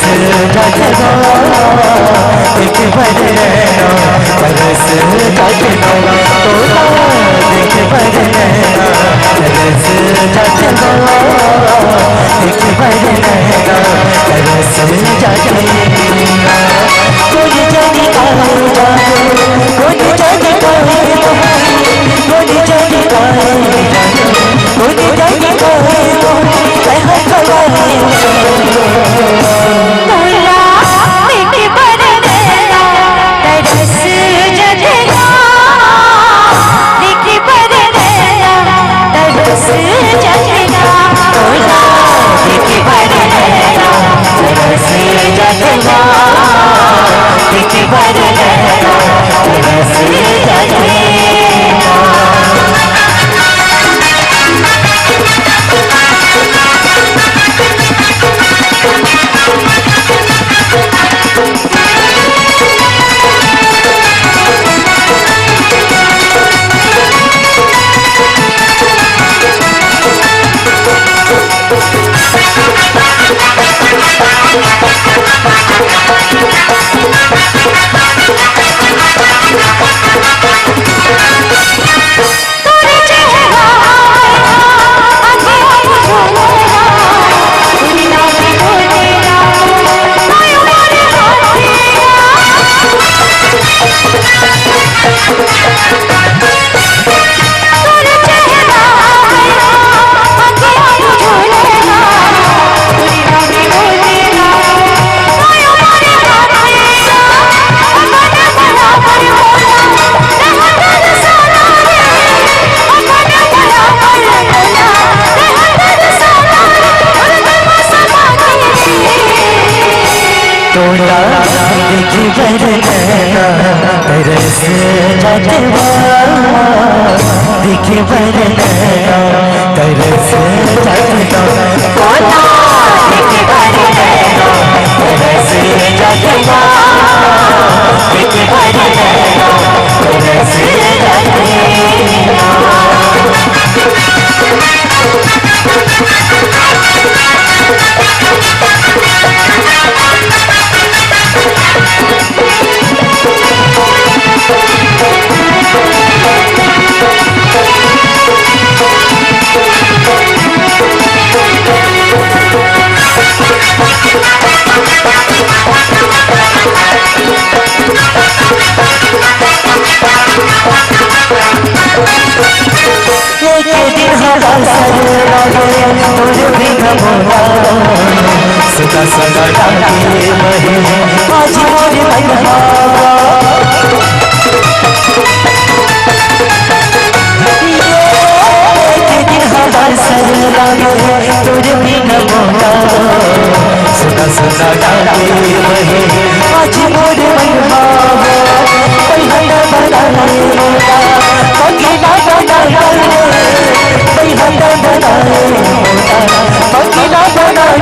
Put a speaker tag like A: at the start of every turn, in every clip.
A: जगवा एक बार नैना तरस जगवा तोरा एक बार नैना तरस जगवा एक बार नैना तरस जगवा कोई जाने कहाँ जाए कोई जाने कहाँ कोई जाने कहाँ कोई जाने कहाँ कहाँ कहाँ तरस जगवा दिखे बर नैना तरस जगवा दिखे बर नैना तरस जगवा दिखे बर नैना तरस जगवा सदा सदा डाके बहे आज मोरे बंधा एक दिन हमार सर लागे तोरे बिन मोरा सदा सदा डाके बहे आज मोरे बंधा पहिला बनाए मोरा पहिला बनाए पहिला बनाए पहिला बनाए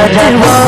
A: रखवाला